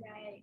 bye.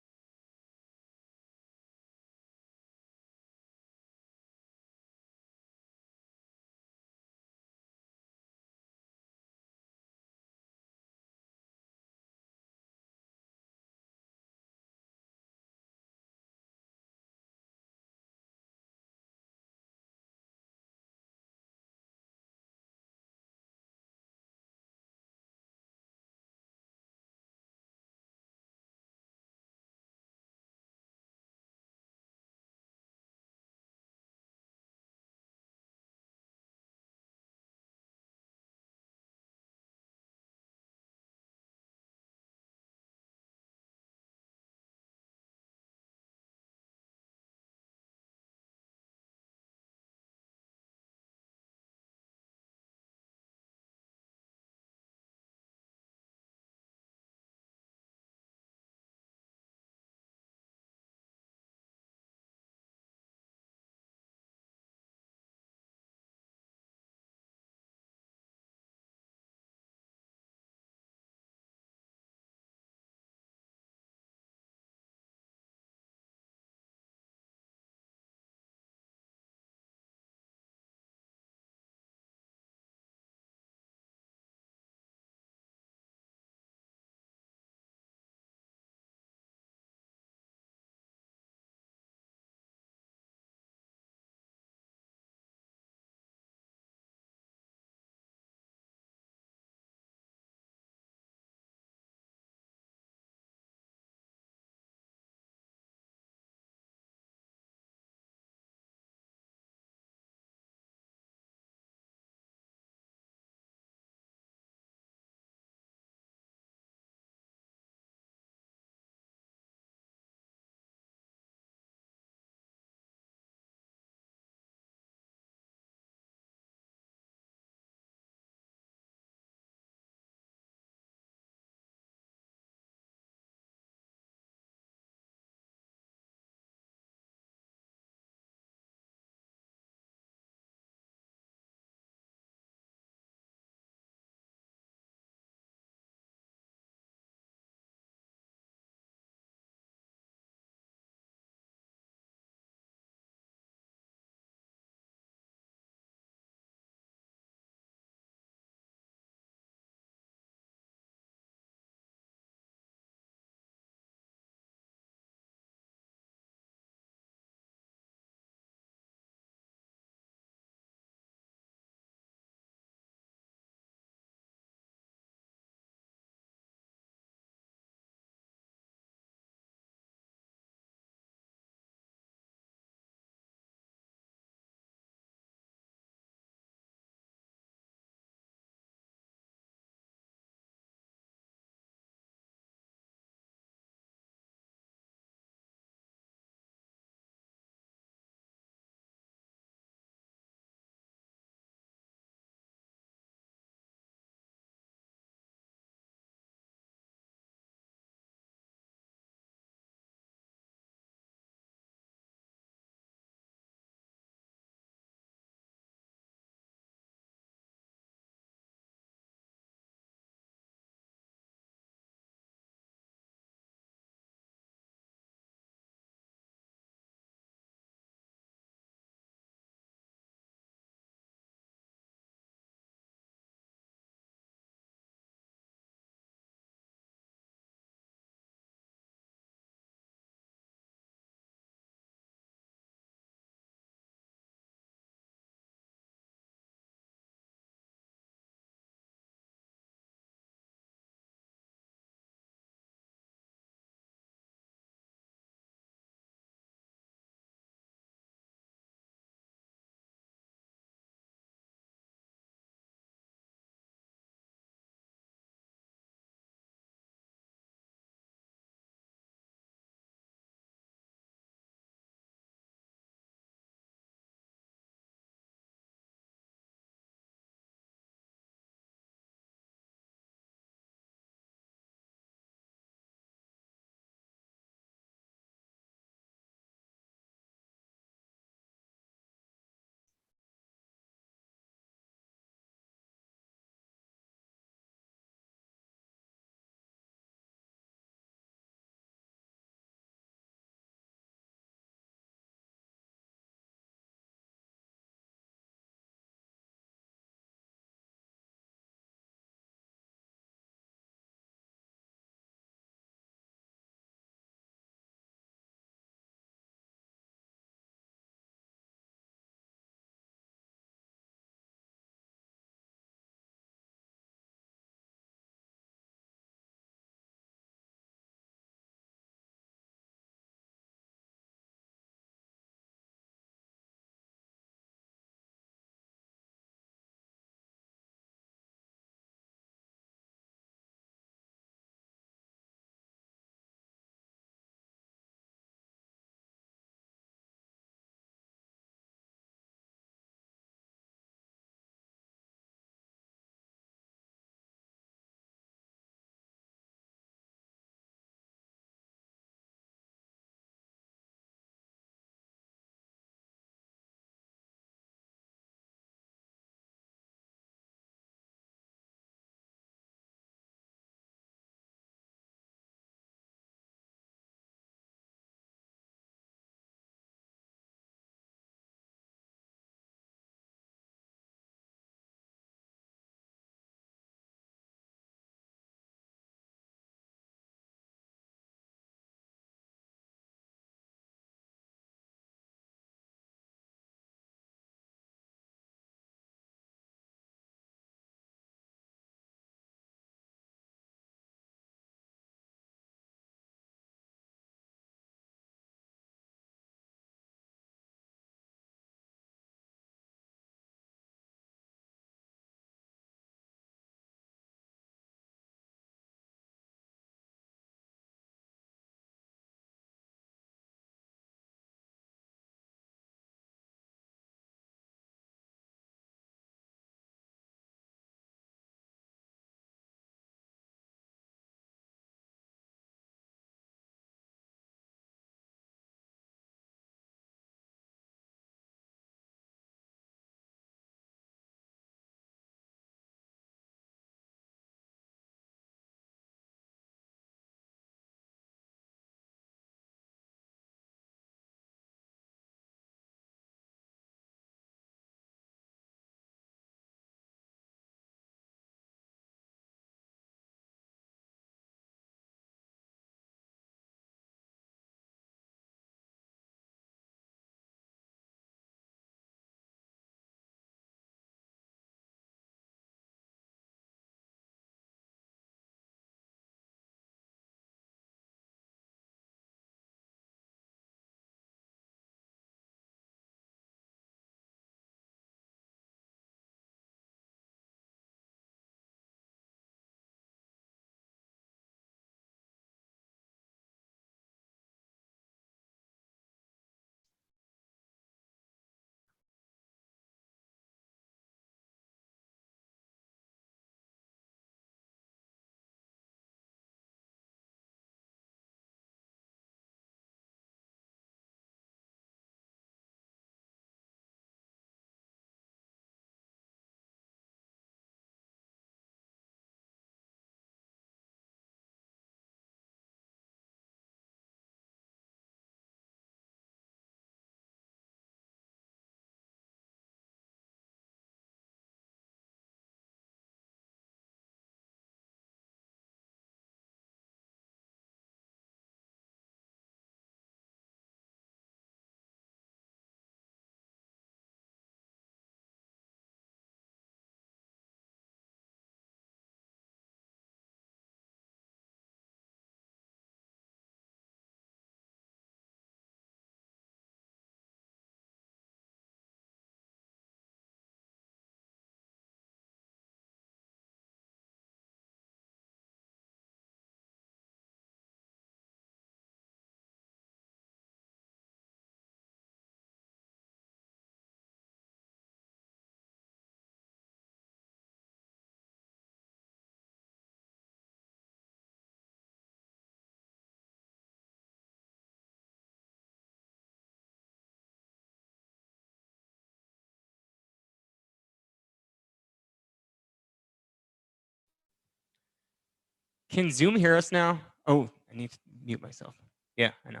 Can Zoom hear us now? Oh, I need to mute myself. Yeah, I know.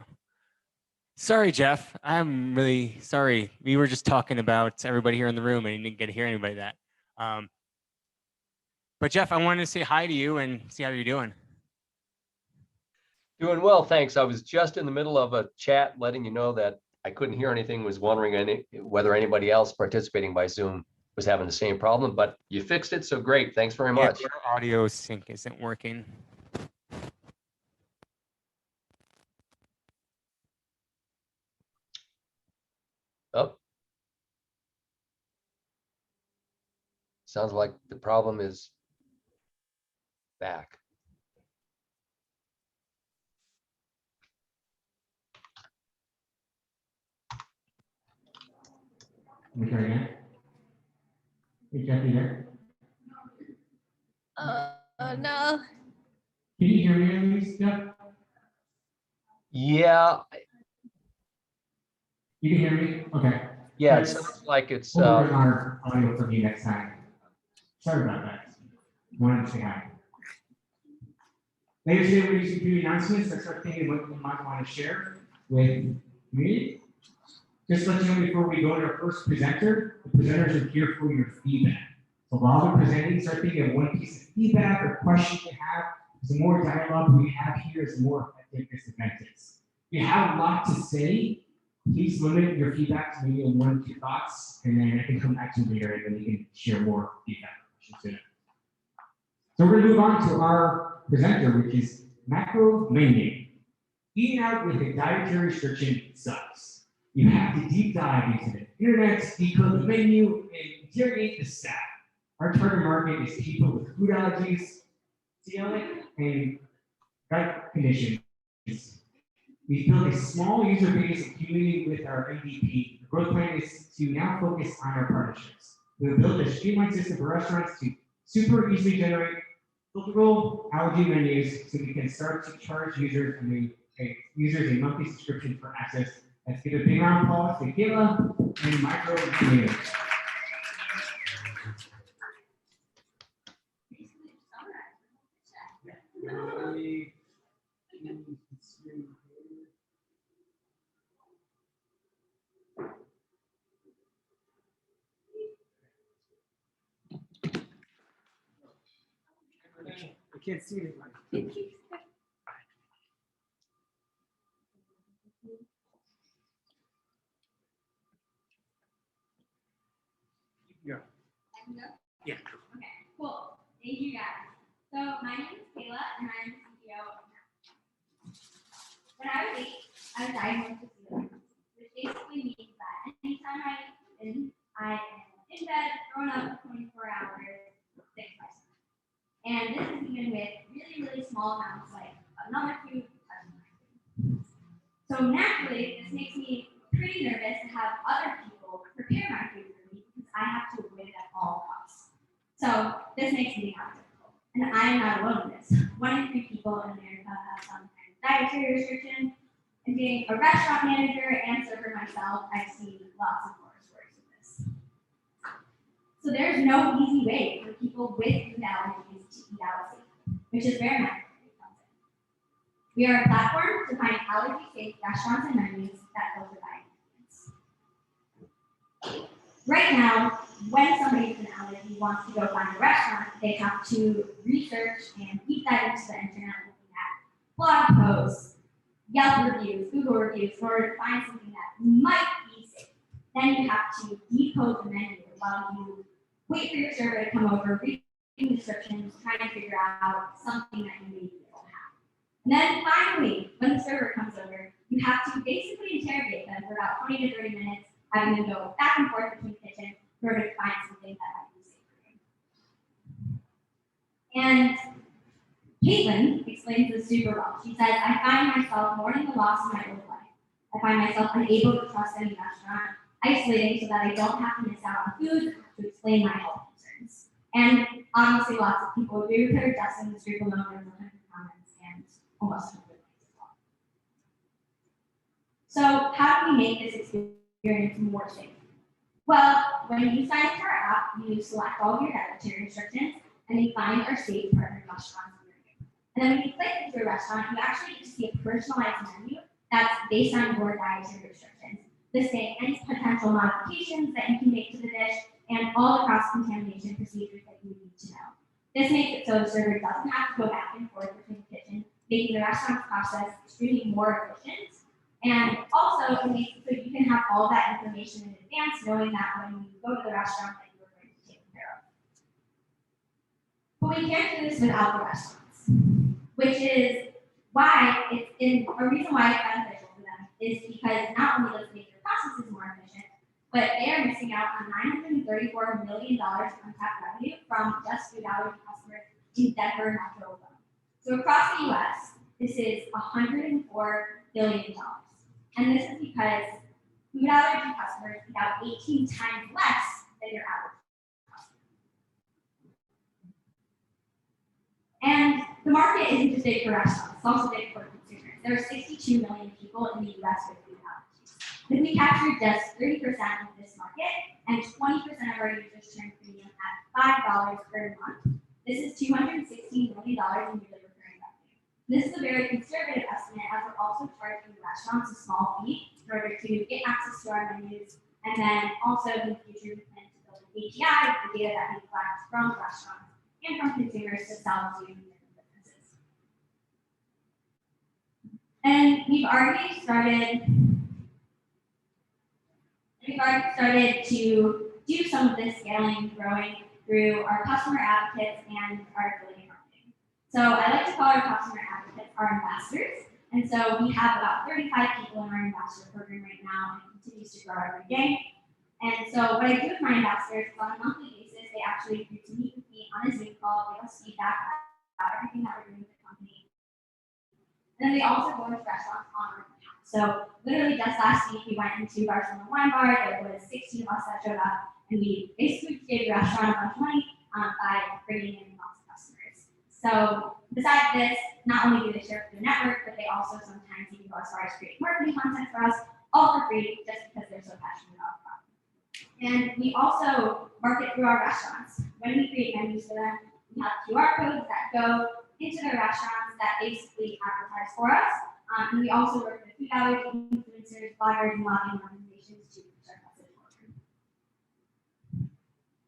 Sorry, Jeff. I'm really sorry. We were just talking about everybody here in the room and you didn't get to hear anybody that. But Jeff, I wanted to say hi to you and see how you're doing. Doing well, thanks. I was just in the middle of a chat letting you know that I couldn't hear anything, was wondering whether anybody else participating by Zoom was having the same problem, but you fixed it, so great. Thanks very much. Yeah, our audio sync isn't working. Oh. Sounds like the problem is back. Okay. Hey, Jeff, you there? No. Can you hear me at least, Jeff? Yeah. You can hear me? Okay. Yeah, it sounds like it's We'll work on our audio from you next time. Sorry about that. Wanted to say hi. Later today, we're using few announcements that start thinking what you might want to share with me. Just to let you know before we go to our first presenter, the presenters are here for your feedback. So while they're presenting, start thinking of one piece of feedback or question you have. The more dialogue we have here, the more effective this event is. If you have a lot to say, please limit your feedback to maybe 1 or 2 thoughts, and then I can come back to you later and then we can share more feedback. So we're going to move on to our presenter, which is MacroMenu. Eating out with a dietary restriction sucks. You have to deep dive into the internet, decode the menu, and interrogate the staff. Our target market is people with food allergies, celiac, and gut conditions. We built a small user base and community with our MVP. The growth plan is to now focus on our partnerships. We'll build a streamlined system for restaurants to super easily generate filterable allergy menus so we can start to charge users a monthly subscription for access. Let's give a big round of applause to Kayla and MacroMenu. I can't see anybody. Yeah. Yeah. Okay, cool. Thank you guys. So my name is Kayla and I'm the CEO of MacroMenu. When I was 8, I was diagnosed with celiac, which basically means that anytime I am in bed, thrown up for 24 hours, sick by stomach. And this is even with really, really small amounts like another food, touching my food. So naturally, this makes me pretty nervous to have other people prepare my food for me because I have to avoid it at all costs. So this makes me more difficult. And I am not alone in this. 1 in 3 people in America have some kind of dietary restriction. And being a restaurant manager and server myself, I've seen lots of horror stories of this. So there's no easy way for people with food allergies to eat out safely, which is where MacroMenu comes in. We are a platform to find allergy-safe restaurants and menus that filter by ingredients. Right now, when somebody with an allergy wants to go find a restaurant, they have to research and deep dive into the internet, looking at blog posts, Yelp reviews, Google reviews, in order to find something that might be safe. Then you have to decode the menu while you wait for your server to come over, read the descriptions, trying to figure out something that you maybe don't have. And then finally, when the server comes over, you have to basically interrogate them for about 20 to 30 minutes, having them go back and forth between the kitchen in order to find something that might be safe for you. And Caitlin explains this super well. She says, I find myself mourning the loss of my old life. I find myself unable to trust any restaurant, isolating so that I don't have to miss out on food to explain my health concerns. And obviously lots of people agree with her. Justin was super known in the comments and almost 100 likes as well. So how do we make this experience more safe? Well, when you sign up to our app, you select all of your dietary restrictions and you find our safe partner restaurants. And then when you click into a restaurant, you actually get to see a personalized menu that's based on your dietary restrictions, listing any potential modifications that you can make to the dish and all the cross-contamination procedures that you need to know. This makes it so the server doesn't have to go back and forth between the kitchen, making the restaurant's process extremely more efficient. And also, it makes it so you can have all that information in advance, knowing that when you go to the restaurant that you're going to take care of. But we can't do this without the restaurants, which is why a reason why it's beneficial for them is because not only does it make their processes more efficient, but they are missing out on $934 million in untapped revenue from just food allergy customers in Denver metro alone. So across the U.S., this is $104 billion. And this is because food allergy customers eat out 18 times less than your average customer. And the market isn't just big for restaurants, it's also big for consumers. There are 62 million people in the U.S. with food allergies. If we capture just 30% of this market and 20% of our users turn premium at $5 per month, this is $216 million in yearly recurring revenue. This is a very conservative estimate, as we're also charging restaurants a small fee in order to get access to our menus, and then also in the future we plan to build an API with the data that we collect from restaurants and from consumers to sell to different businesses. And we've already started to do some of this scaling and growing through our customer advocates and our affiliate marketing. So I like to call our customer advocates our ambassadors. And so we have about 35 people in our ambassador program right now, and it continues to grow every day. And so what I do with my ambassadors is on a monthly basis, they actually agree to meet with me on a Zoom call, give us feedback about everything that we're doing with the company. And then they also go into restaurants on our behalf. So literally just last week, we went into Barcelona Wine Bar. There was 16 of us that showed up, and we basically gave the restaurant a bunch of money by bringing in lots of customers. So besides this, not only do they share through the network, but they also sometimes even go as far as creating marketing content for us, all for free, just because they're so passionate about the product. And we also market through our restaurants. When we create menus for them, we have QR codes that go into their restaurants that basically advertise for us. And we also work with food allergy influencers, bloggers, and lobbying organizations to push our message forward.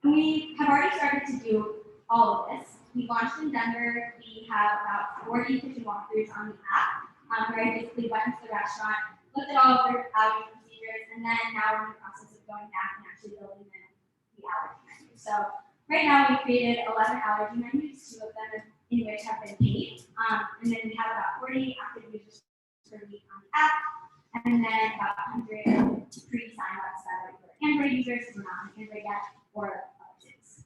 And we have already started to do all of this. We launched in Denver. We have about 40 kitchen walkthroughs on the app, where I basically went into the restaurant, looked at all of their allergy procedures, and then now we're in the process of going back and actually building the allergy menu. So right now we created 11 allergy menus, 2 of them in which have been paid. And then we have about 40 active users per week on the app, and then about 100 pre-sign-ups that are either Android users who are not on Android yet, or kids.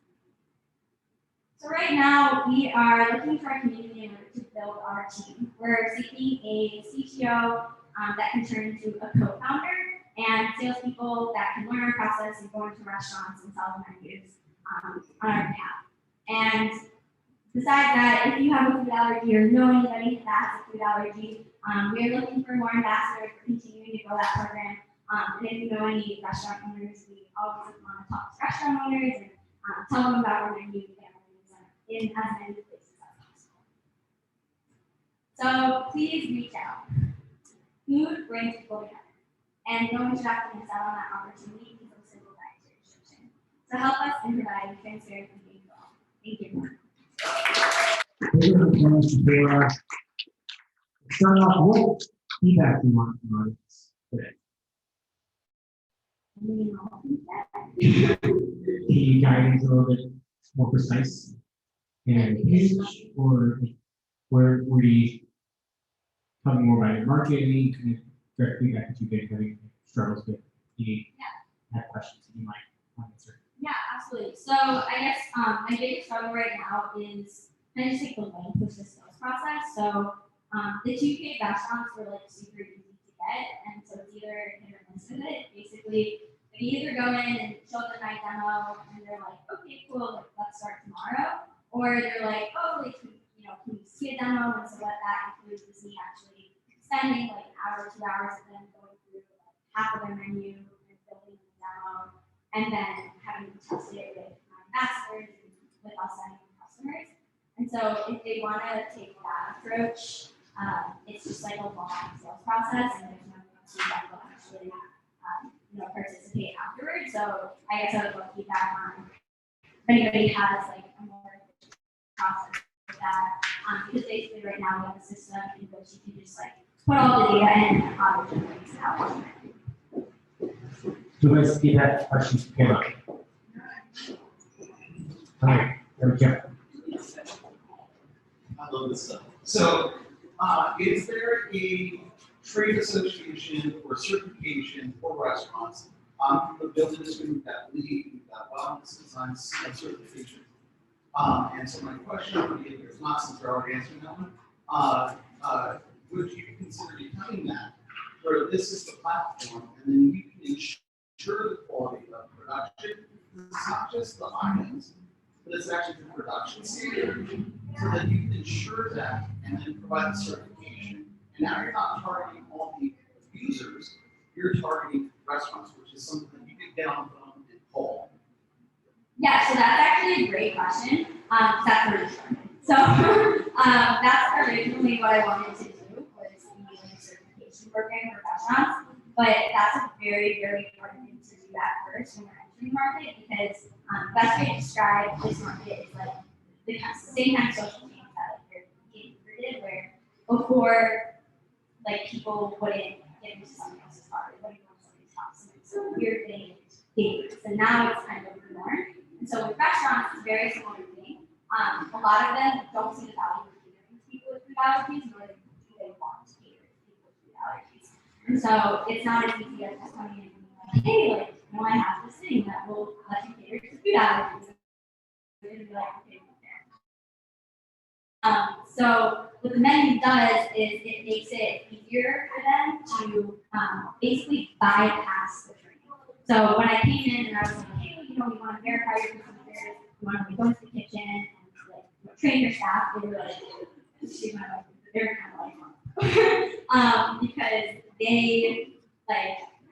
So right now we are looking for a community in order to build our team. We're seeking a CTO that can turn into a co-founder, and salespeople that can learn our process and go into restaurants and sell the menus on our behalf. And besides that, if you have a food allergy or know anybody that has a food allergy, we are looking for more ambassadors for continuing to grow that program. And if you know any restaurant owners, we always want to talk to restaurant owners and tell them about our menu and get our menus in as many places as possible. So please reach out. Food brings people together, and no one should have to miss out on that opportunity because of a simple dietary restriction. So help us in providing transparent food for all. Thank you. Start off, what feedback do you want from our audience today? Can you guide into a little bit more precise? And page, or where do you tell me more about your marketing, kind of direct feedback that you've been having struggles with? You have questions that you might want to answer. Yeah, absolutely. So I guess my biggest struggle right now is kind of just like the length of the sales process. So the 2 paid restaurants were like super easy to get, and so it's either hit or miss with it. Basically, they either go in and show them my demo, and they're like, okay, cool, like, let's start tomorrow, or they're like, oh, like, can you see a demo? And so what that includes is me actually spending like an hour, 2 hours, and then going through like half of their menu and building the demo, and then having to test it with my ambassadors and with us sending customers. And so if they want to take that approach, it's just like a long sales process, and there's no guarantee that will actually participate afterwards. So I guess I would love feedback on if anybody has like a more efficient process with that, because basically right now we have a system in which you can just like put all the data in and auto generates it out. Do you guys see that question came up? All right, there we go. I love this stuff. So, is there a trade association or certification for restaurants? From the building industry, we've got LEED, we've got wellness design certification. And so my question would be, if there's not, since we're already answering that one, would you consider becoming that, where this is the platform, and then you can ensure the quality of production? It's not just the items, but it's actually the production standard, so that you can ensure that and then provide the certification. And now you're not targeting all the users, you're targeting restaurants, which is something that you can get on the phone and call. Yeah, so that's actually a great question. That's where we started. So that's originally what I wanted to do, was the certification program for restaurants. But that's a very, very important thing to do that first when you're entering the market, because best way to describe this market is like the same kind of social change that like you're did, where before like people wouldn't get into someone else's car, they wouldn't go to somebody's house, and it's a weird thing, dangerous. And now it's kind of the norm. And so with restaurants, it's a very similar thing. A lot of them don't see the value of catering to people with food allergies, nor do they want to cater to people with food allergies. And so it's not as easy as just coming in and being like, hey, like, I have this thing that will let you cater to food allergies. You're gonna be like, okay, so what the menu does is it makes it easier for them to basically bypass the training. So when I came in and I was like, hey, you want to verify your procedures, you want to go into the kitchen and like train your staff, they were like, they're kind of like, because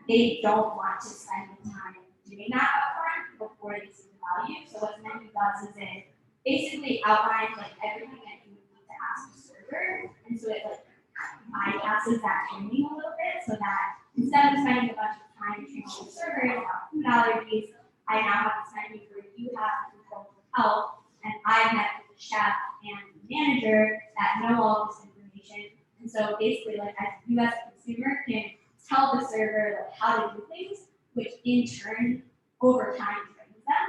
they don't want to spend the time doing that upfront before they see the value. So what the menu does is it basically outlines like everything that you need to ask the server, and so it like bypasses that training a little bit, so that instead of spending a bunch of time training the servers about food allergies, I now have this menu where you have control of health, and I've met with the chef and the manager that know all this information. And so basically, like you as a consumer can tell the server like how to do things, which in turn over time trains them,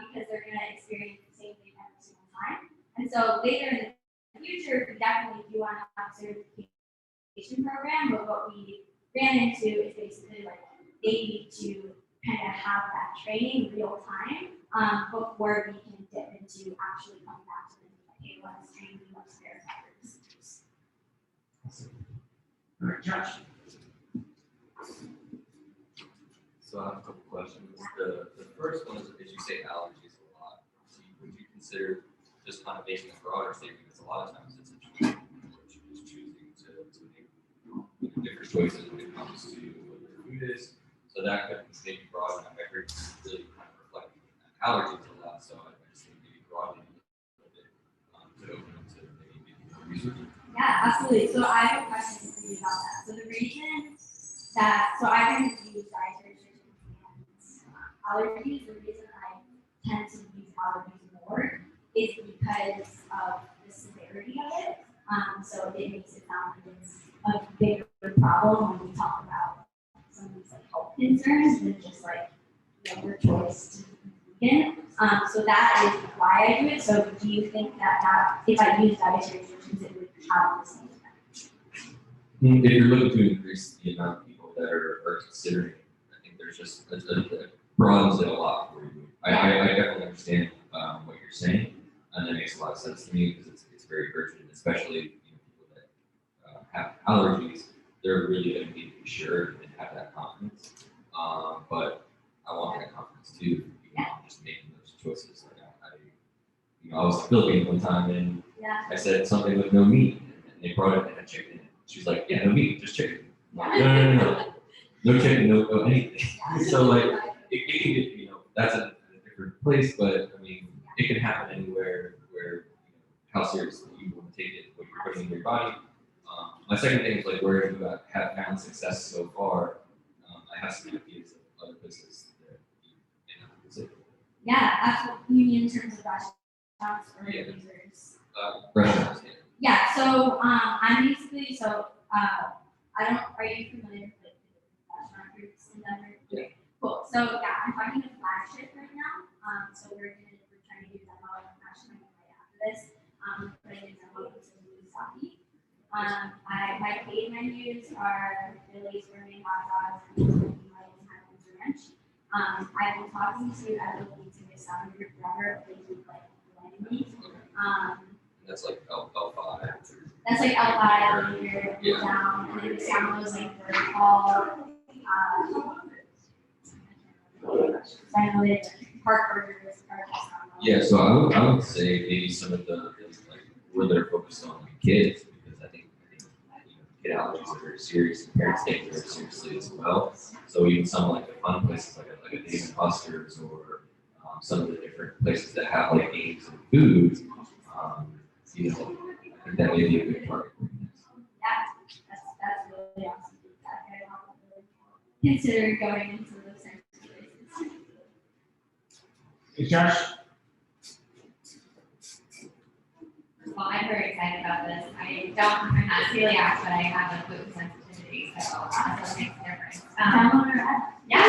because they're going to experience the same thing every single time. And so later in the future, we definitely do want to have a certification program, but what we ran into is basically like they need to kind of have that training real time before we can dip into actually coming back to them like, hey, let's train you, let's verify your procedures. All right, Josh. So I have a couple questions. The first one is, as you say, allergies a lot. So would you consider just kind of making a broader statement? Because a lot of times it's a choice, which is choosing to make different choices when it comes to what your food is. So that could maybe broaden. I heard you really kind of reflect allergies a lot, so I just think maybe broaden it a little bit to open up to maybe more research. Yeah, absolutely. So I have a question for you about that. So the reason that, so I've been used dietary restrictions and allergies. The reason I tend to use allergies more is because of the severity of it. So it makes it sound like it's a bigger problem when we talk about some of these like health concerns than just like your choice to be vegan. So that is why I do it. So do you think that if I use dietary restrictions, it would have the same effect? If you're looking to increase the amount of people that are considering, I think there's just it broadens it a lot for you. I definitely understand what you're saying, and that makes a lot of sense to me because it's very urgent, especially people that have allergies. They're really going to need to be sure and have that confidence. But I want that confidence too. I'm just making those choices. Like I was in the Philippines one time and I said something with no meat, and they brought it and had chicken. She's like, "Yeah, no meat, just chicken." I'm like, no, no chicken, no anything. So like, it can get, that's a different place, but I mean, it can happen anywhere where how seriously you want to take it, what you're putting in your body. My second thing is like where you have found success so far. I have some ideas of other businesses that you may not consider. Yeah, absolutely. You mean in terms of restaurants or Yeah. users? Restaurants, yeah. Yeah, so I'm basically I don't, are you familiar with like, the restaurant groups in Denver? Yeah. Cool. So yeah, I'm talking to Flagship right now. So we're trying to do demo actually right after this. Putting a demo into Usagi. My paid menus are Philly's gourmet hot dogs and Highlands Ranch. I've been talking to everybody to get some group forever. They do like blending meat. That's like L5. That's like L5 here, Yeah. down, and then down was like they're all I know it's park burgers, Yeah, so I would say maybe some of the like where they're focused on like kids, because I think kid allergies are very serious and parents take it very seriously as well. So even some like the fun places like a Dave and Buster's or some of the different places that have like games and food, you know, I think that may be a good part. Yeah, that's really awesome. Consider going into those types of places. Hey, Josh? Well, I'm very excited about this. I'm not celiac, but I have a gluten sensitivity, so it makes a difference. Yeah.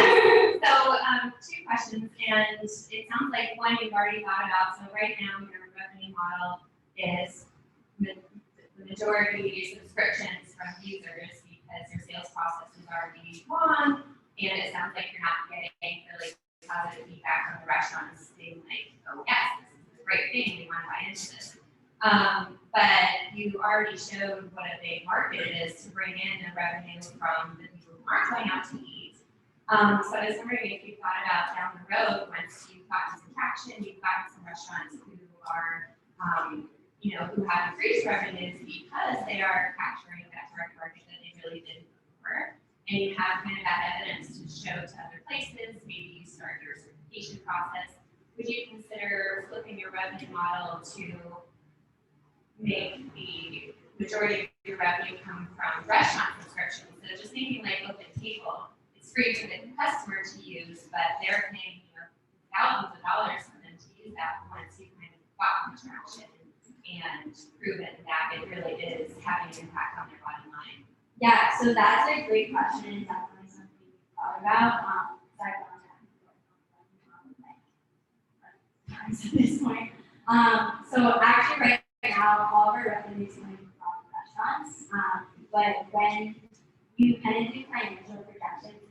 So, two questions, and it sounds like one you've already thought about. So right now, your revenue model is the majority subscriptions from users because your sales process is already long, and it sounds like you're not getting really positive feedback from the restaurants saying like, oh yes, this is a great thing, we want to buy into this. But you already showed what a big market it is to bring in the revenue from the people who aren't going out to eat. So I was wondering if you thought about down the road, once you've gotten some traction, you've gotten some restaurants who are, who have increased revenues because they are capturing that direct market that they really didn't before. And you have kind of that evidence to show to other places, maybe you start your certification process. Would you consider flipping your revenue model to make the majority of your revenue come from restaurant subscriptions? So just thinking like Open Table, it's free for the customer to use, but they're paying thousands of dollars for them to use that once you kind of got the traction and proven that it really is having an impact on their bottom line. Yeah, so that's a great question and definitely something we thought about. At this point. So actually right now, all of our revenue is coming from restaurants. But when you kind of do financial projections,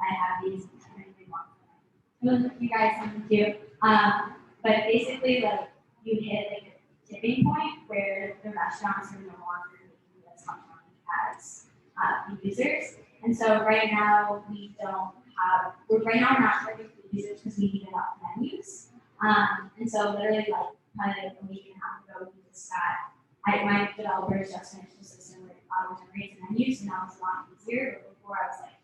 I have these you guys something too. But basically like you hit like a tipping point where the restaurants are no longer making as much money as the users. And so right now we're not charging the users because we need enough menus. And so literally like probably like a week and a half ago, we just my developers just finished the system where auto-generates menus, and now it's a lot easier. But before I was like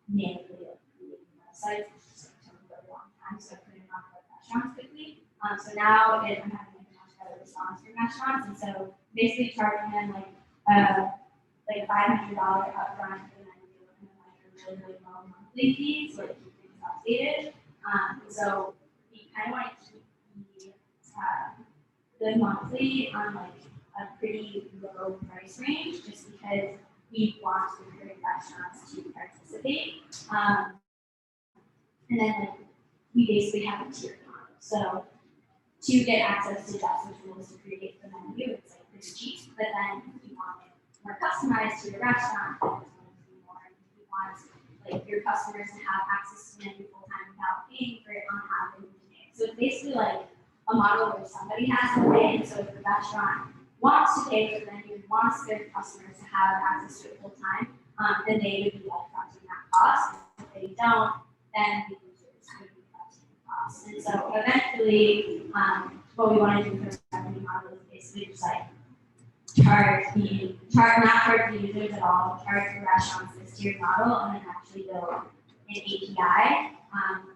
manually creating websites, which just took a really long time, so I couldn't onboard restaurants quickly. So now I'm having like a much better response from restaurants, and so basically charging them like $500 upfront, and then doing like a really low monthly fee, so like keep things updated. And so we kind of want to keep the monthly on like a pretty low price range, just because we want to encourage restaurants to participate. And then like, we basically have a tier model. So to get access to Jasper tools to create the menu, it's like pretty cheap. But then if you want it more customized to your restaurant, then it's going to be more. If you want like your customers to have access to menu full time without paying for it on having it. So it's basically like a model where somebody has to pay, and so if the restaurant wants to pay for the menu, wants their customers to have access to it full time, then they would be like fronting that cost. If they don't, then the users would be fronting the cost. And so eventually, what we want to do for the revenue model is basically just like not charge the users at all, charge the restaurants this tiered model, and then actually build an API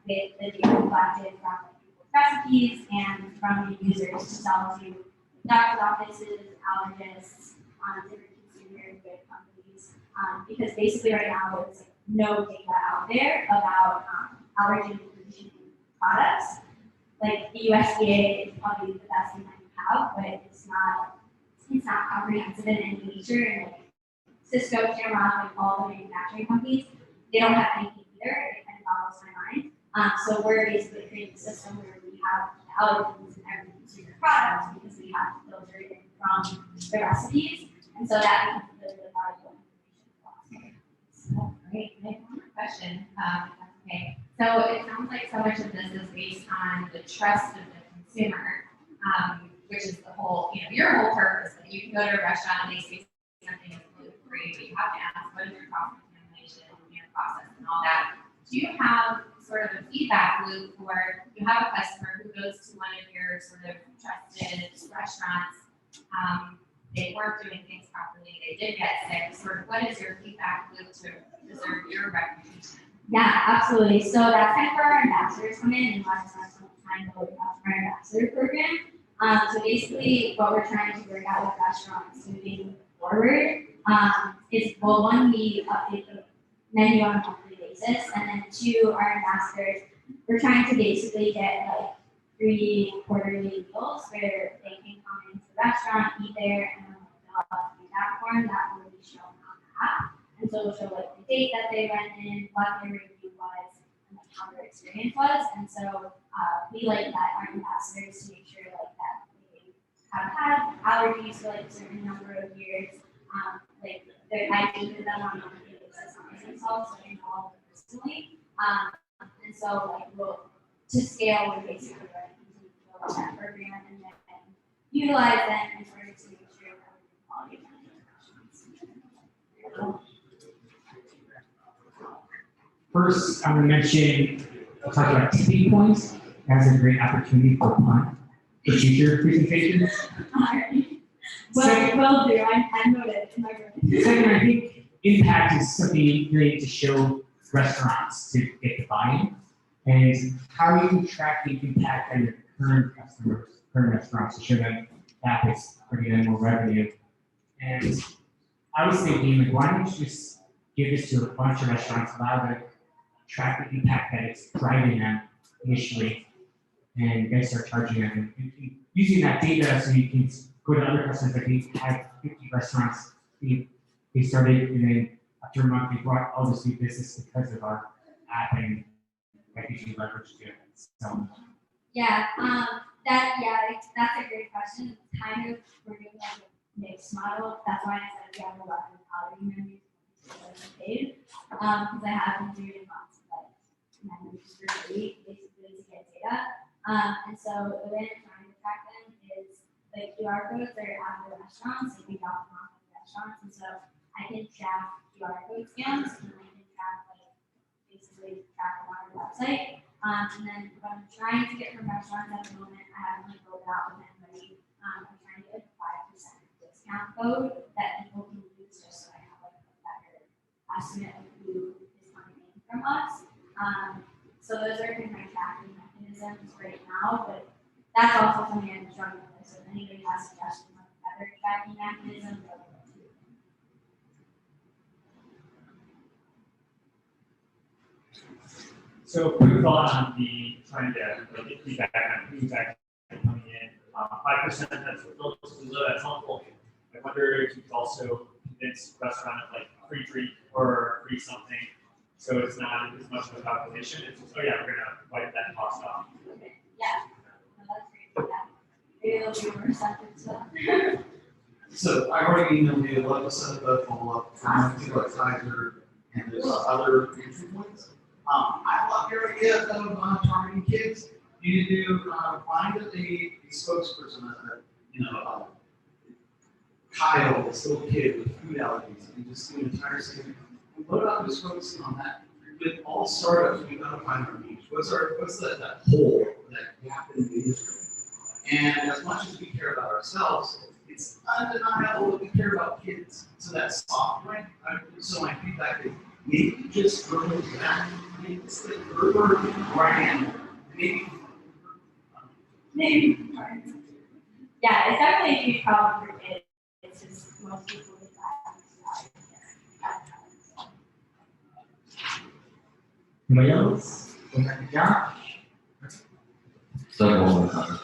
with the data collected from like people's recipes and from the users to sell to doctor's offices, allergists, different consumer good companies, because basically right now there's like no data out there about allergen inclusion in products. Like the USDA is probably the best thing that you have, but it's not comprehensive in any nature. And like Cisco, Tamron, like all the manufacturing companies, they don't have anything either. It kind of boggles my mind. So we're basically creating a system where we have allergens in every consumer product because we have to filter it in from the recipes, and so that becomes really valuable information for us. So, great. I have one more question. If that's okay. So it sounds like so much of this is based on the trust of the consumer, which is the whole, your whole purpose. Like you can go to a restaurant and they say something is gluten-free, but you have to ask what is your cross-contamination, process and all that. Do you have sort of a feedback loop where you have a customer who goes to one of your sort of trusted restaurants, they weren't doing things properly, they did get sick, sort of what is your feedback loop to preserve your reputation? Yeah, absolutely. So that's kind of where our ambassadors come in, and lots of time about our ambassador program. So basically, what we're trying to work out with restaurants moving forward is, well, one, we update the menu on a monthly basis, and then two, our ambassadors, we're trying to basically get like 3 quarterly meals where they can come into the restaurant, eat there, and then fill out a feedback form that will be shown on the app. And so it'll show like the date that they went in, what their review was, and like how their experience was. And so we like that our ambassadors to make sure like that they have had allergies for like a certain number of years. Like I dated them on a monthly basis on themselves, so they know all personally. And so like to scale, we're basically going to continue to build that program and then utilize them in order to make sure that we're quality restaurants. First, I'm going to mention, talk about tipping points as a great opportunity for fun for future presentations. Well, do. I'm noted. Second, I think impact is something you really need to show restaurants to get the buy-in, and how you can track the impact on your current customers, current restaurants, to show them that it's bringing in more revenue. And I was thinking, like, why don't you just give this to a bunch of restaurants, allow them to track the impact that it's driving them initially, and then start charging them. And using that data so you can go to other customers. Like we had 50 restaurants, they started, and then after a month, they brought all this new business because of our app and packaging leverage to it. So yeah, that's a great question. Kind of we're doing like a mixed model. That's why I said we have 11 quality menus paid. Because I have been doing lots of like menus for free, basically to get data. And so the way I'm trying to track them is the QR codes that are at the restaurants, like we drop them off at the restaurants, and so I can track QR code scans, and I can track basically track them on our website. And then what I'm trying to get from restaurants at the moment, I haven't like rolled it out with anybody. I'm trying to get a 5% discount code that people can use just so I have like a better estimate of who is coming in from us. So those are kind of my tracking mechanisms right now, but that's also something I'm struggling with. So if anybody has suggestions on better tracking mechanisms, So quick thought on the trying to get feedback on who's actually coming in. 5%, that's relatively low, that's helpful. I wonder if you could also convince a restaurant of like free treat or free something, so it's not as much of a calculation. It's just, oh yeah, we're gonna wipe that cost off. okay. Yeah, no, that's great. Yeah. Maybe it'll be more receptive to that. So I already emailed you, let us set up a follow-up, to like Tiger and there's other entry points. I love your idea of targeting kids. You need to find a spokesperson, Kyle, this little kid with food allergies, and just do an entire statement. What about just focusing on that? With all startups, we gotta find our niche. What's that hole, that gap in the industry? And as much as we care about ourselves, it's undeniable that we care about kids. So that's soft, right? So my feedback is maybe just go with that. Maybe it's the brand. Maybe. Maybe. yeah, it's definitely a huge problem for kids. It's just most people get that. Anybody else? Going back to Josh? So one more comment.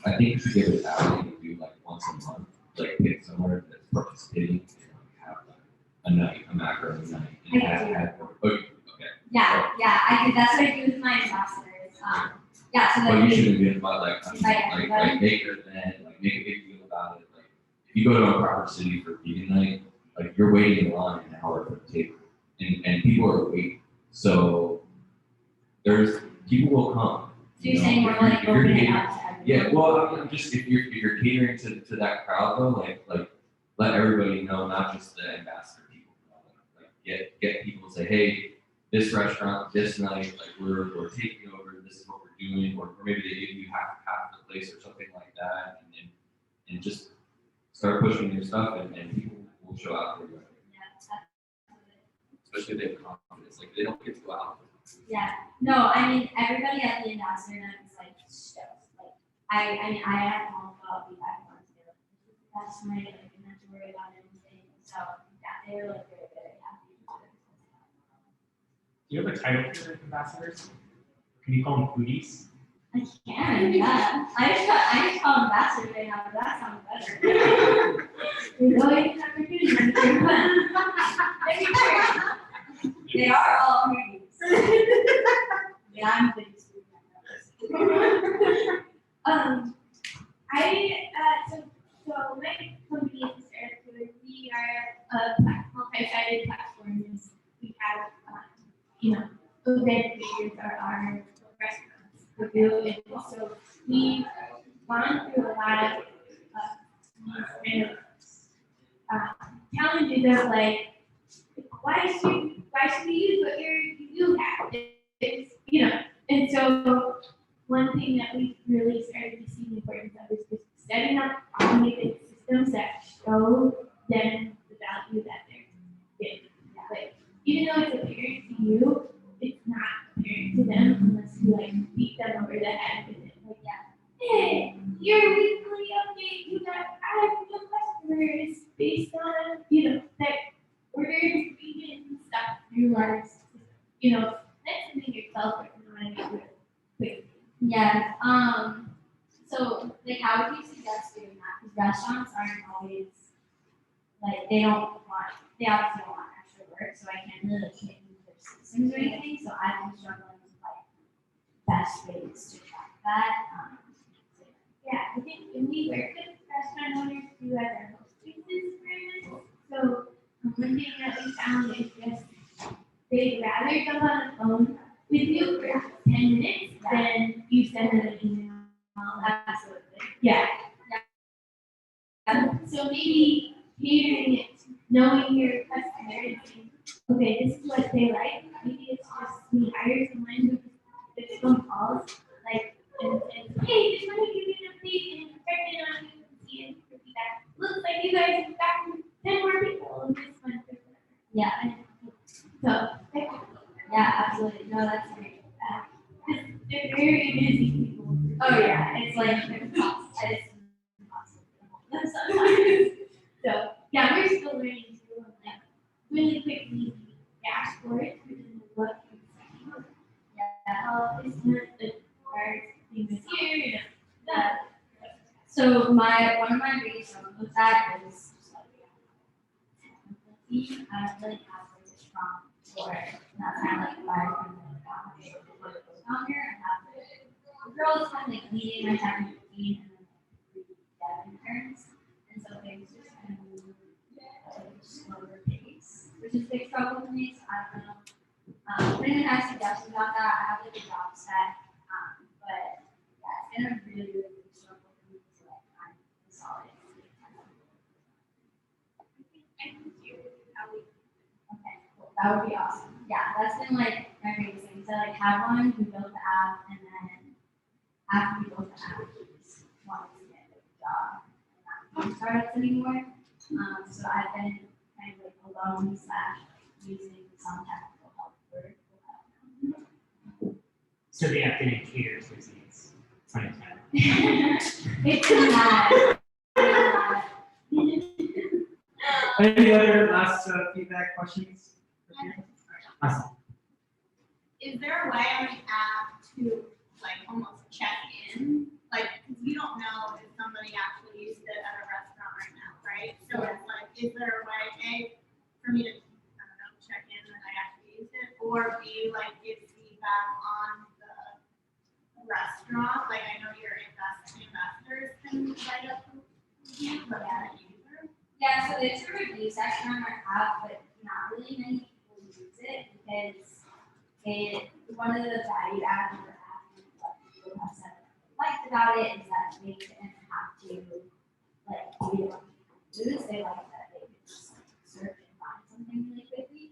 I think you should give it out and do like once a month, like pick somewhere that's participating and have like a night, a macro night, and have okay. Yeah, I do. That's what I do with my ambassadors. Yeah, so But like you shouldn't be about like Invite everybody. like make your event, like make a big deal about it. Like if you go to a proper city for meeting night, like you're waiting in line an hour for the table, and people are waiting. So there's people will come. So you're saying we're like If you're opening it catering- up to everyone? Yeah, well, I'm just if you're catering to that crowd though, like let everybody know, not just the ambassador people. Like get people to say, hey, this restaurant, this night, like we're taking over. This is what we're doing, or maybe they give you half the place or something like that, and just start pushing your stuff, and people will show out for you. Especially if they have confidence, like they don't get to go out. Yeah, no, I mean, everybody at the ambassador night is like stoked. Like, I mean, I have all about the back on too. That's my, like, I didn't have to worry about anything. So, yeah, they were like very happy. Do you have a title for your ambassadors? Can you call them foodies? I can, yeah. I just call them ambassadors right now, but that sounds better. You're going to have to do They are all foodies. Yeah, I'm foodies. So my company is Eric. We are a multi-sided platform. We have, event creators are our restaurants. We do, and so we've gone through a lot of these kind of challenges of like, why should we use what you have? And so one thing that we really started to see the importance of is just setting up automated systems that show them the value that they're getting. Like, even though it's apparent to you, it's not apparent to them unless you like beat them over the head with it. Like, hey, your weekly update, you got 5 new customers based on, that ordered vegan stuff through our system. That's something yourself recognizing. Yeah. So like, how would you suggest doing that? Because restaurants aren't always like they obviously don't want extra work, so I can't really change their systems or anything. So I've been struggling with like best ways to track that. Yeah, I think when we work with restaurant owners who have their host spaces for this, so one thing that we found is just they'd rather jump on the phone with you for 10 minutes than you send them an email. Absolutely. Yeah. So maybe catering it, knowing your customer and saying, okay, this is what they like. Maybe it's just we hire someone who gets phone calls, like, and hey, just want to give you an update and check in on you and see if you feedback. Looks like you guys have gotten 10 more people in this month. Yeah. So, yeah, absolutely. No, that's great. They're very busy people. Oh yeah, it's like it's impossible. Sometimes. So yeah, we're still learning to like really quickly dashboard and what you see. Yeah, it's not the hard things here. So one of my biggest struggles with that is just like I don't really have like a strong for not kind of like fire from down here. I have the girls kind of like leading my time routine and then like interns, and so things just kind of move at a slower pace, which is a big struggle for me. So I don't know. If anyone has suggestions about that, I have like a job set, but yeah, it's been a really big struggle for me to like kind of consolidate. Okay, cool. That would be awesome. Yeah, that's been like my biggest thing. So like have one who built the app, and then after we built the app, we just wanted to get a job and not startups anymore. So I've been kind of like alone / using some technical help for So the app didn't cater to his needs. It's not intended. It's not. Any other last feedback, questions? Awesome. Is there a way on the app to like almost check in? Like, 'cause you don't know if somebody actually used it at a restaurant right now, right? So it's like, is there a way, A, for me to, I don't know, check in that I actually used it, or B, like give feedback on the restaurant? Like, I know your investors can write up review, but not a user. Yeah, so there's a review section on our app, but not really many people use it because one of the value adds of the app and what people have said liked about it is that they didn't have to like do it on foods. They like that they could just like, search and find something really quickly.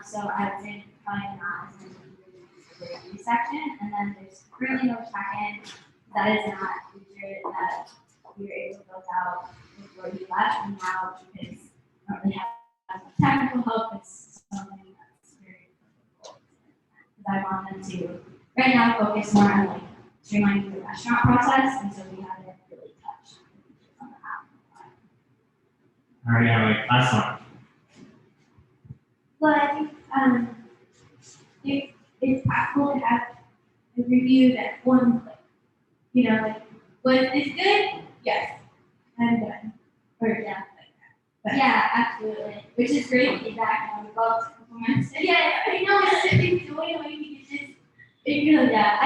So I would say probably not as many people use the review section, and then there's currently no check-in. That is not a feature that we were able to build out before you left, and now because I don't really have as much technical help, it's something that's very difficult. Because I want them to right now focus more on like streamlining the restaurant process, and so we haven't really touched the features on the app. All right, Allie, last one. Well, I think if it's possible to have a review that one click, you know, like was this good? Yes, I'm done. Or yeah, like that. But yeah, absolutely. Which is great feedback. I would love to implement it. Yeah, I know it's the way we could just. It really, yeah. I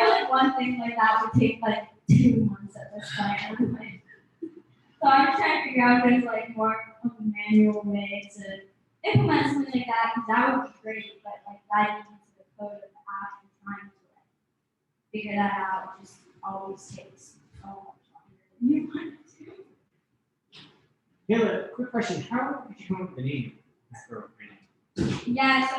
feel like one thing like that would take like 2 months at this point. So I'm trying to figure out if there's like more of a manual way to implement something like that, because that would be great, but like diving into the code of the app and trying to like figure that out just always takes so much longer than you want it to. Taylor, quick question. How did you come up with the name MacroMenu? Yeah, so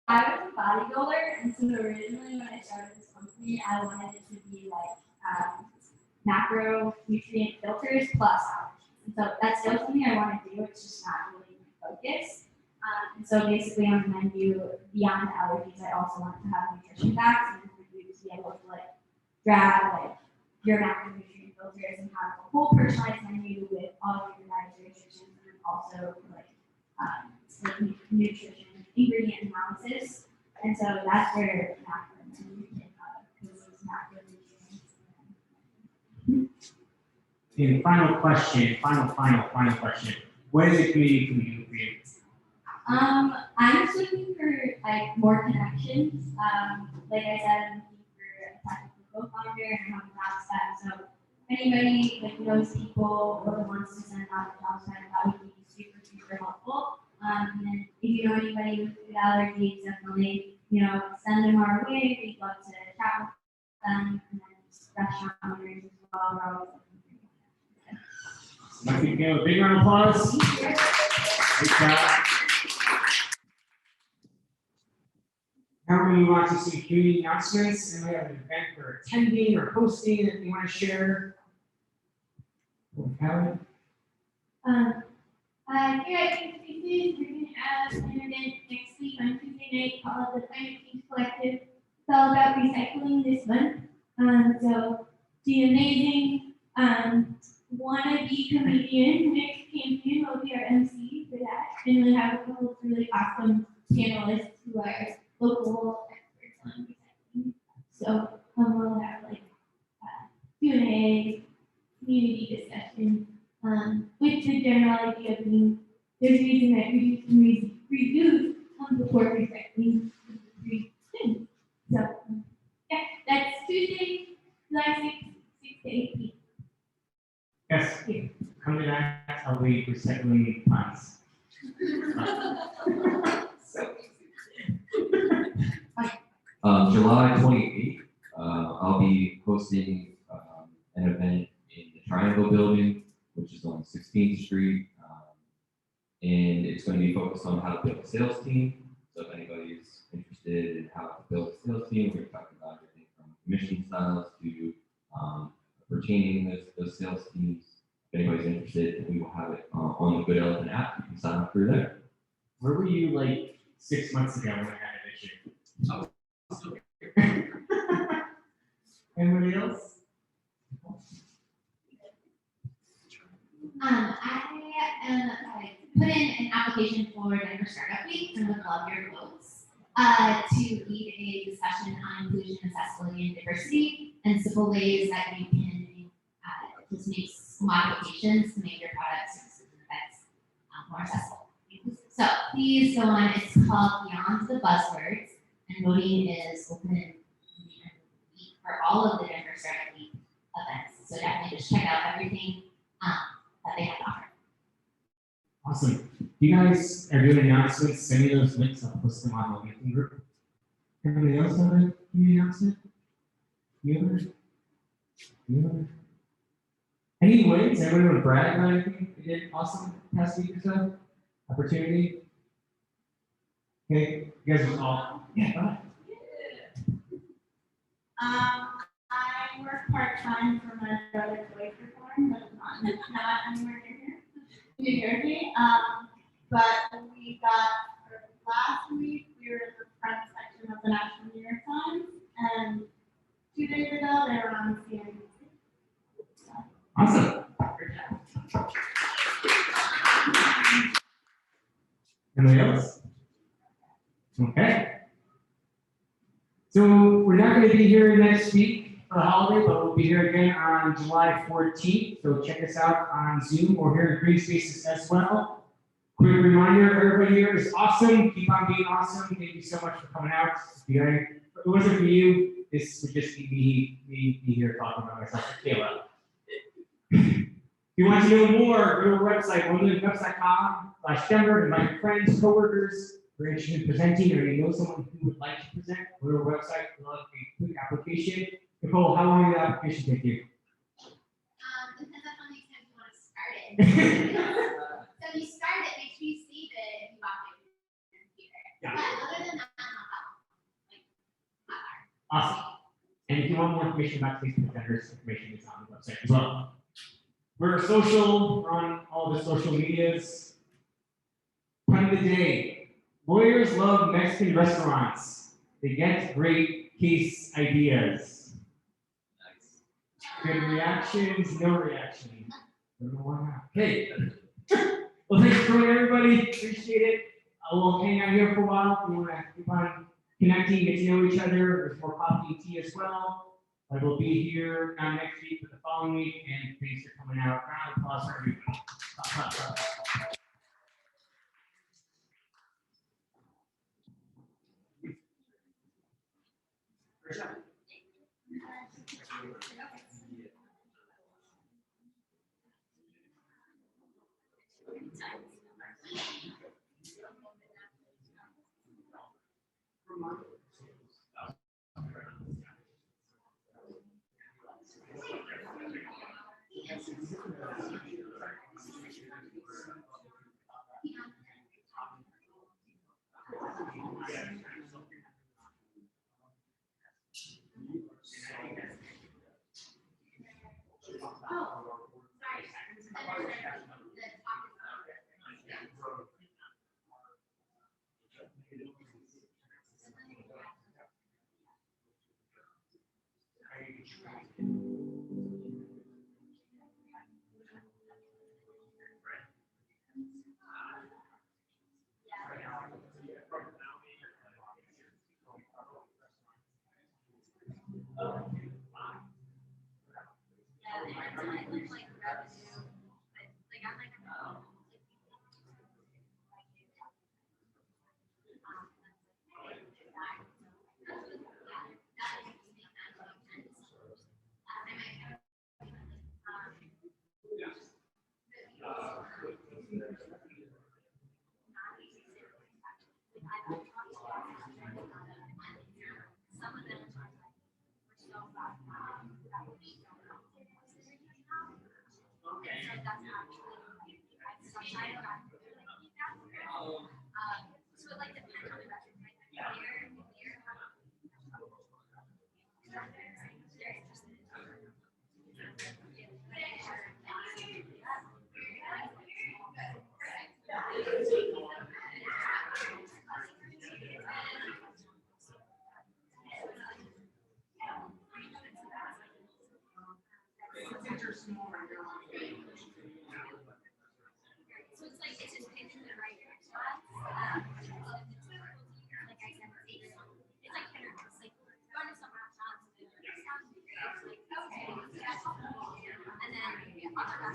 I was a bodybuilder, and so originally when I started this company, I wanted it to be like macronutrient filters plus allergies. And so that's still something I want to do, it's just not really my focus. And so basically on the menu, beyond allergies, I also want to have nutrition facts and for you to be able to like grab like your macronutrient filters and have a whole personalized menu with all of your dietary restrictions and then also like nutrition ingredient analysis. And so that's where MacroMenu came out of, because it's macronutrients. And final question, final question. What is a community can do for you? I'm just looking for like more connections. Like I said, I'm looking for a technical co-founder and have a job spec. So if anybody like knows people or wants to send out a job spec, that would be super helpful. And then if you know anybody with food allergies, definitely, send them our way. We'd love to chat with them, and then just restaurant owners as well. We're always looking for Let's give a big round of applause. Great job. Now we want to see community announcements, and we have an event for attending or hosting that you want to share. Callie? Here at King Spaces, we're going to have an event next week on Tuesday night called the Climate Change Collective. It's all about recycling this month. So the amazing wannabe comedian Nick Campion will be our MC for that. And we have a couple of really awesome panelists who are local experts on recycling. So we'll have like Q&A, community discussion. With the general idea being there's a reason that reduce before recycling is a free thing. So yeah, that's Tuesday, July 6th, 6 to 8 p.m. Yes, come to that, I'll be recycling plants. July 28th, I'll be hosting an event in the Triangle Building, which is on 16th Street. And it's going to be focused on how to build a sales team. So if anybody's interested in how to build a sales team, we're talking about everything from commission styles to retaining those sales teams. If anybody's interested, we will have it on the Good Elephant app. You can sign up through there. Where were you like 6 months ago when I had an issue? Anybody else? put in an application for Denver Startup Week and would love your votes to lead a discussion on inclusion, accessibility, and diversity, and simple ways that you can just make modifications to make your products, services, and events more accessible. So please go on. It's called Beyond the Buzzwords, and voting is open for all of the Denver Startup Week events. So definitely just check out everything that they have to offer. Awesome. You guys are doing announcements, send me those links, I'll post them on the LinkedIn group. Anybody else have a community announcement? You ever? Any wins? Everyone would brag about anything they did awesome past week or so? Opportunity? Okay, you guys are all, yeah, go ahead. I work part-time for my brother's wife reform, but not anywhere near here, New Jersey. But we got, last week, we were in the front section of the National New York Times, and 2 days ago, they were on CNN. Awesome. Anybody else? Okay. So we're not going to be here next week for the holiday, but we'll be here again on July 14th. So check us out on Zoom or here at Green Spaces as well. Quick reminder, everybody here is awesome. Keep on being awesome. Thank you so much for coming out. If it wasn't for you, this would just be me here talking about myself. Kayla. If you want to know more, go to our website, 1MCDEN.com/Denver, invite your friends, coworkers, who are interested in presenting, or you know someone who would like to present, go to our website, fill out a quick application. Nicole, how long will the application take you? Depends on how many times you want to start it. So if you start it, make sure you save it and you lock it in your computer. Yeah. But other than that, not hard. Awesome. And if you want more information about these presenters, information is on the website as well. We're social, we're on all the social medias. Time of the day. Lawyers love Mexican restaurants. They get great case ideas. Nice. Good reactions, no reaction. Don't know why not. Okay. Well, thanks for joining, everybody. Appreciate it. We'll hang out here for a while. We want to keep on connecting, get to know each other. There's more coffee and tea as well. I will be here not next week, but the following week. And thanks for coming out. Round of applause for everybody.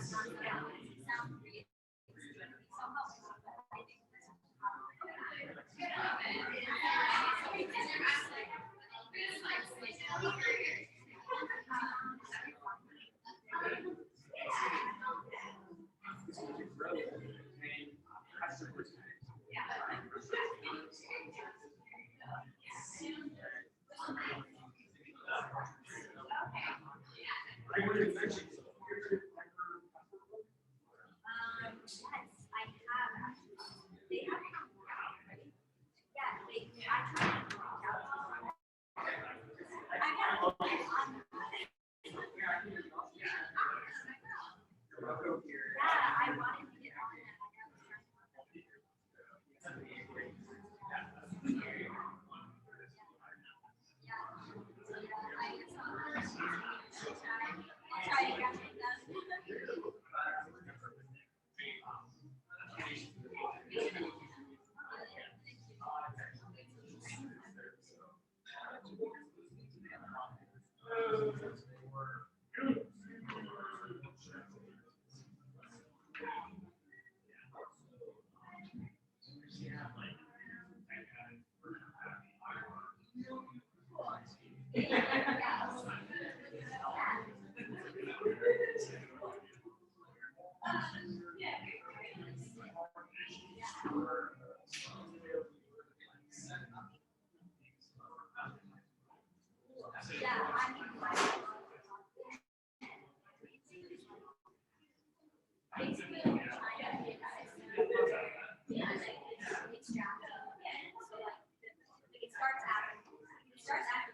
restaurants now. It sounds great. It's gonna be so helpful, but I think yes, I have actually. They have. Yeah, I tried to reach out to them. I got yeah, I wanted to get on it. I'll try to get it done. Yeah, I mean, basically, I'm trying to get guys. Yeah, like, it's drafting. So like, it starts after. It starts after.